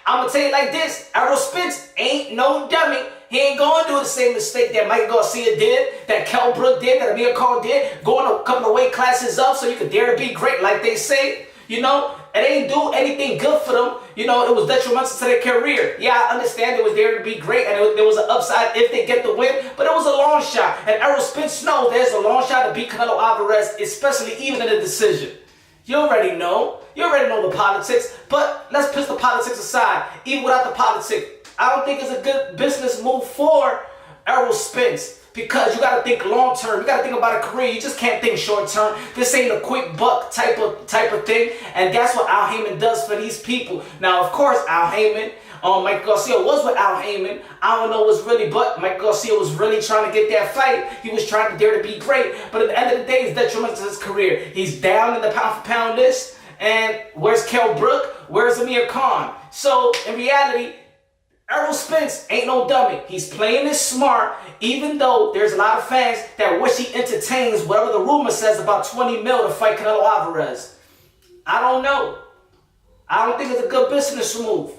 I'm going to tell you like this. Errol Spence ain't no dummy. He ain't going to do the same mistake that Mike Garcia did, that Kell Brook did, that Amir Khan did, going a couple of weight classes up so you could dare to be great like they say. You know, it ain't do anything good for them. You know, it was detrimental to their career. Yeah, I understand it was there to be great and there was an upside if they get the win, but it was a long shot. And Errol Spence knows there's a long shot to beat Canelo Alvarez, especially even in a decision. You already know. You already know the politics. But let's put the politics aside. Even without the politics, I don't think it's a good business move for Errol Spence. Because you got to think long term. You got to think about a career. You just can't think short term. This ain't a quick buck type of thing. And that's what Al Heyman does for these people. Now, of course, Al Heyman, Mike Garcia was with Al Heyman. I don't know what's really, but Mike Garcia was really trying to get that fight. He was trying to dare to be great. But at the end of the day, it's detrimental to his career. He's down in the pound for pound list. And where's Kell Brook? Where's Amir Khan? So, in reality, Errol Spence ain't no dummy. He's playing this smart, even though there's a lot of fans that wish he entertains whatever the rumor says about 20 mil to fight Canelo Alvarez. I don't know. I don't think it's a good business move.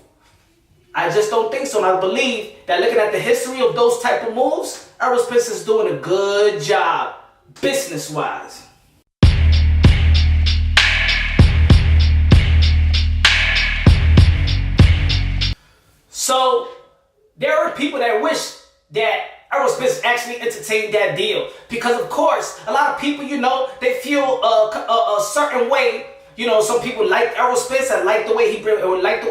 I just don't think so. And I believe that looking at the history of those type of moves, Errol Spence is doing a good job, business-wise. So, there are people that wish that Errol Spence actually entertained that deal. Because, of course, a lot of people, you know, they feel a certain way. You know, some people like Errol Spence and like the way he brings, or like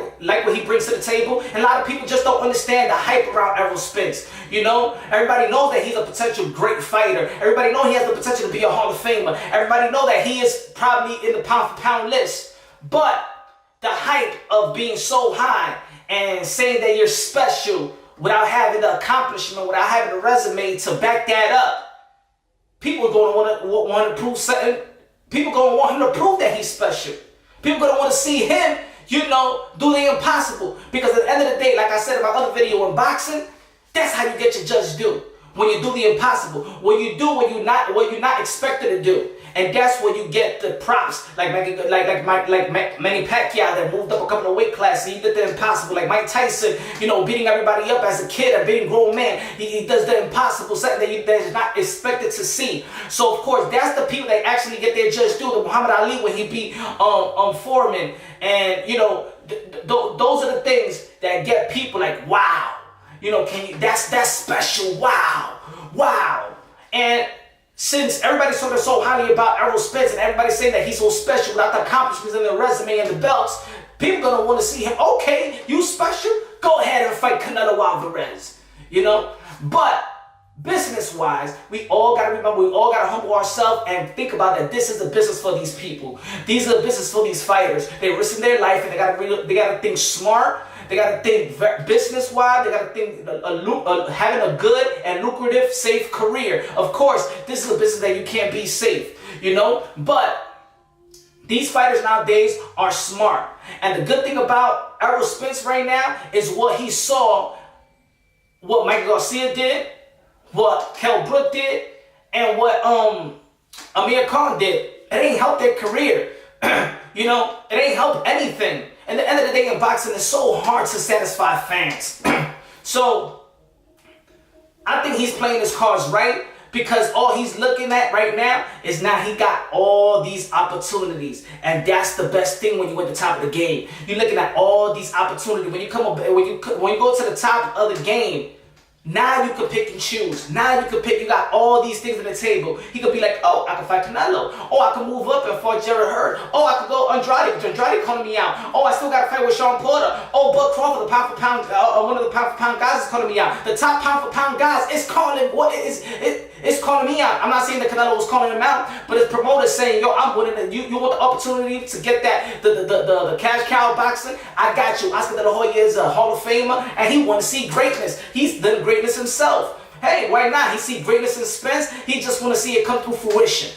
what he brings to the table. And a lot of people just don't understand the hype around Errol Spence. You know, everybody knows that he's a potential great fighter. Everybody knows he has the potential to be a Hall of Famer. Everybody knows that he is probably in the pound for pound list. But the hype of being so high and saying that you're special without having the accomplishment, without having a resume to back that up, people are going to want to prove something. People are going to want him to prove that he's special. People are going to want to see him, you know, do the impossible. Because at the end of the day, like I said in my other video in boxing, that's how you get your judge due. When you do the impossible, when you do what you're not expected to do. And that's where you get the props, like Manny Pacquiao that moved up a couple of weight classes. He did the impossible, like Mike Tyson, you know, beating everybody up as a kid, a beating grown man. He does the impossible, something that is not expected to see. So of course, that's the people that actually get their judge due. The Muhammad Ali when he beat Foreman, and you know, those are the things that get people like, wow, you know, that's special, wow, and since everybody's talking so highly about Errol Spence and everybody's saying that he's so special without the accomplishments and the resume and the belts, people are going to want to see him. Okay, you special? Go ahead and fight Canelo Alvarez. You know? But business-wise, we all got to remember, we all got to humble ourselves and think about that this is a business for these people. These are the business for these fighters. They're risking their life and they got to think smart. They got to think business-wise. They got to think having a good and lucrative, safe career. Of course, this is a business that you can't be safe, you know. But these fighters nowadays are smart. And the good thing about Errol Spence right now is what he saw, what Mike Garcia did, what Kell Brook did, and what Amir Khan did. It ain't helped their career. You know, it ain't helped anything. And at the end of the day in boxing, it's so hard to satisfy fans. So, I think he's playing his cards right because all he's looking at right now is now he got all these opportunities. And that's the best thing when you're at the top of the game. You're looking at all these opportunities. When you go to the top of the game, now you can pick and choose. Now you can pick. You got all these things on the table. He could be like, oh, I can fight Canelo. Oh, I can move up and fight Jared Hurd. Oh, I could go Andrade. Andrade calling me out. Oh, I still got to fight with Sean Porter. Oh, Bud Crawford, the pound for pound, one of the pound for pound guys is calling me out. The top pound for pound guys is calling. It's calling me out. I'm not saying that Canelo was calling him out, but it's promoters saying, yo, I'm winning. You want the opportunity to get that the cash cow boxing? I got you. Oscar De La Hoya is a Hall of Famer, and he want to see greatness. He's done greatness himself. Hey, why not? He see greatness in Spence. He just want to see it come to fruition.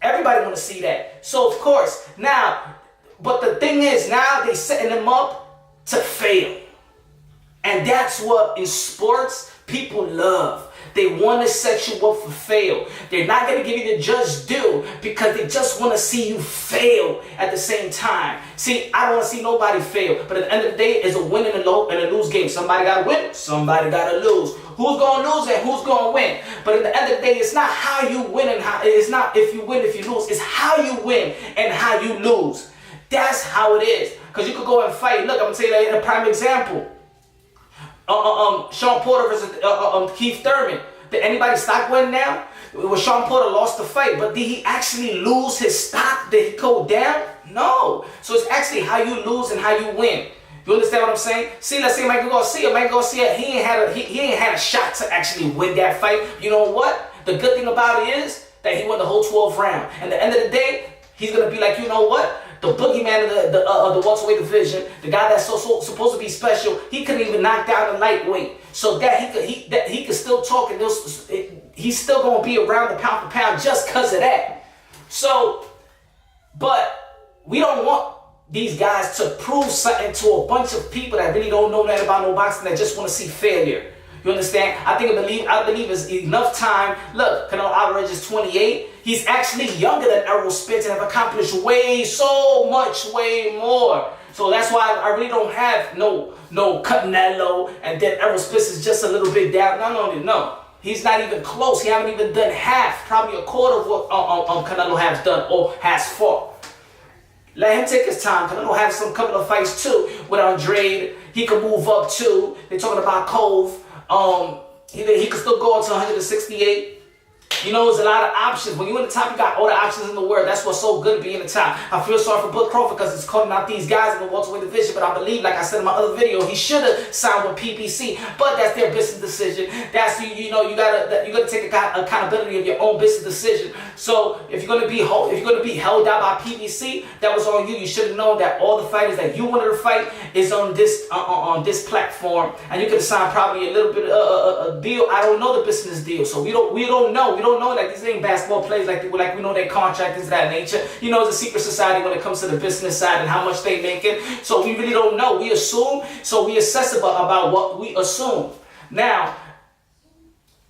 Everybody want to see that. So of course now, but the thing is now they setting him up to fail. And And that's what in sports people love. They want to set you up for fail. They're not going to give you the just due because they just want to see you fail at the same time. See, I don't want to see nobody fail. But at the end of the day, it's a win and a lose game. Somebody got to win. Somebody got to lose. Who's going to lose and who's going to win? But at the end of the day, it's not how you win and how, it's not if you win, if you lose. It's how you win and how you lose. That's how it is. Because you could go and fight. Look, I'm going to tell you that in a prime example. Sean Porter versus Keith Thurman. Did anybody stock win now? Well, Sean Porter lost the fight, but did he actually lose his stock? Did he go down? No. So it's actually how you lose and how you win. You understand what I'm saying? See, let's say Michael Garcia, he ain't had a shot to actually win that fight. You know what? The good thing about it is that he won the whole 12th round. And at the end of the day, he's gonna be like, you know what? The boogeyman of the welterweight division, the guy that's so supposed to be special, he couldn't even knock down a lightweight. So that he could still talk, and he's still gonna be around the pound for pound just because of that. So, but we don't want these guys to prove something to a bunch of people that really don't know nothing about no boxing, that just want to see failure. You understand? I believe it's enough time. Look, Canelo Alvarez is 28. He's actually younger than Errol Spence and have accomplished so much more. So that's why I really don't have no Canelo, and then Errol Spence is just a little bit down. No. He's not even close. He haven't even done half, probably a quarter of what Canelo has done or has fought. Let him take his time. Canelo has some couple of fights too with Andrade. He can move up too. They're talking about Cove. He could still go up to 168. You know, there's a lot of options. When you're in the top, you got all the options in the world. That's what's so good to be in the top. I feel sorry for Brook Crawford because it's calling out these guys in the welterweight division. But I believe, like I said in my other video, he should have signed with PBC. But that's their business decision. That's you gotta take accountability of your own business decision. So if you're gonna be held out by PBC, that was on you. You should have known that all the fighters that you wanted to fight is on this platform, and you could have signed probably a little bit of a deal. I don't know the business deal, so we don't know. We don't know that these ain't basketball players like we know their contract is that nature. You know, it's a secret society when it comes to the business side and how much they making. So we really don't know. We assume, so we assess about what we assume. Now,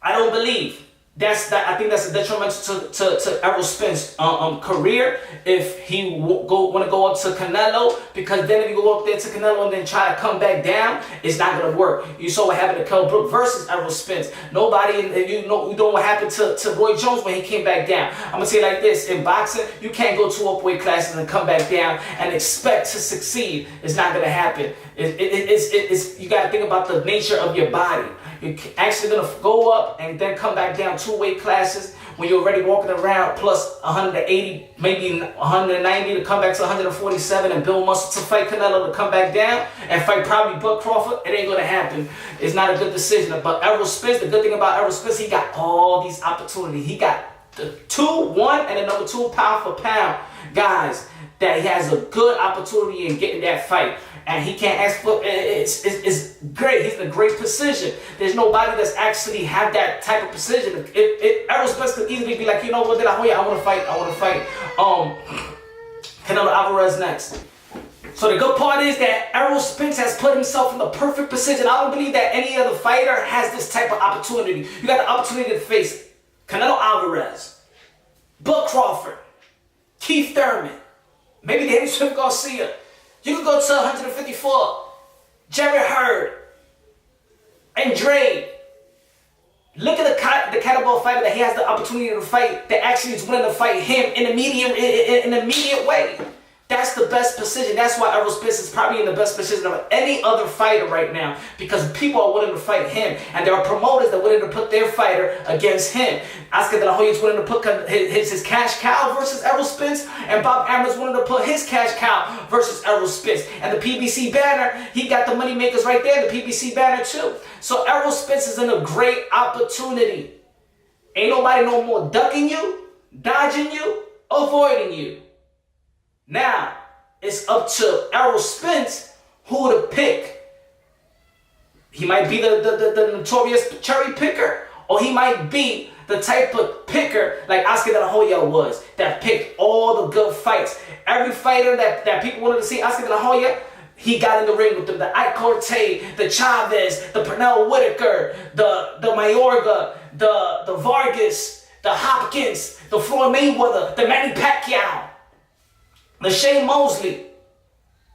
I don't believe I think that's a detriment to Errol Spence's career if he want to go up to Canelo, because then if you go up there to Canelo and then try to come back down, it's not going to work. You saw what happened to Kell Brook versus Errol Spence. You know what happened to Roy Jones when he came back down. I'm going to say it like this. In boxing, you can't go 2 up weight classes and come back down and expect to succeed. It's not going to happen. You got to think about the nature of your body. You're actually going to go up and then come back down 2 weight classes when you're already walking around plus 180, maybe 190 to come back to 147 and build muscle to fight Canelo to come back down and fight probably Brook Crawford. It ain't going to happen. It's not a good decision. But Errol Spence, the good thing about Errol Spence, he got all these opportunities. He got the 2, 1, and another 2 pound for pound guys that he has a good opportunity in getting that fight. And he can't ask for it's great. He's in a great position. There's nobody that's actually have that type of position. Errol Spence could easily be like, you know what, I want to fight Canelo Alvarez next. So the good part is that Errol Spence has put himself in the perfect position. I don't believe that any other fighter has this type of opportunity. You got the opportunity to face Canelo Alvarez, Brook Crawford, Keith Thurman, maybe Errol Garcia. You could go to 154. Jerry Hurd. Andrade. Look at the cannibal fighter that he has the opportunity to fight, that actually is willing to fight him in an immediate way. That's the best position. That's why Errol Spence is probably in the best position of any other fighter right now, because people are willing to fight him, and there are promoters that are willing to put their fighter against him. Oscar De La Hoya is willing to put his cash cow versus Errol Spence, and Bob Arum is willing to put his cash cow versus Errol Spence. And the PBC banner, he got the money makers right there, the PBC banner too. So Errol Spence is in a great opportunity. Ain't nobody no more ducking you, dodging you, avoiding you. Now, it's up to Errol Spence who to pick. He might be the notorious cherry picker, or he might be the type of picker like Oscar De La Hoya was, that picked all the good fights. Every fighter that people wanted to see Oscar De La Hoya, he got in the ring with them. The Ike Corte, the Chavez, the Pernell Whitaker, the Mayorga, the Vargas, the Hopkins, the Floyd Mayweather, the Manny Pacquiao, the Shane Mosley.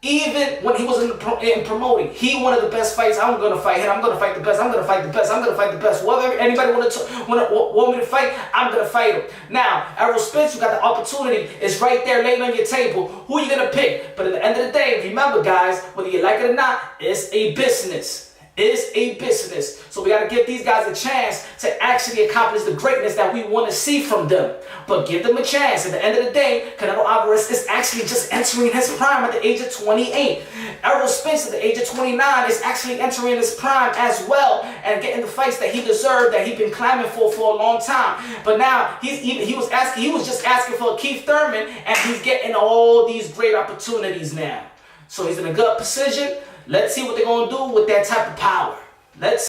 Even when he was in promoting, he wanted the best fights. I'm going to fight him. I'm going to fight the best. I'm going to fight the best. I'm going to fight the best. Whatever anybody want me to fight, I'm going to fight him. Now, Errol Spence, you got the opportunity. It's right there laying on your table. Who are you going to pick? But at the end of the day, remember, guys, whether you like it or not, it's a business. It's a business. So we got to give these guys a chance to actually accomplish the greatness that we want to see from them. But give them a chance. At the end of the day, Canelo Alvarez is actually just entering his prime at the age of 28. Errol Spence at the age of 29 is actually entering his prime as well and getting the fights that he deserved, that he's been climbing for a long time. But now he was just asking for a Keith Thurman, and he's getting all these great opportunities now. So he's in a good position. Let's see what they're going to do with that type of power. Let's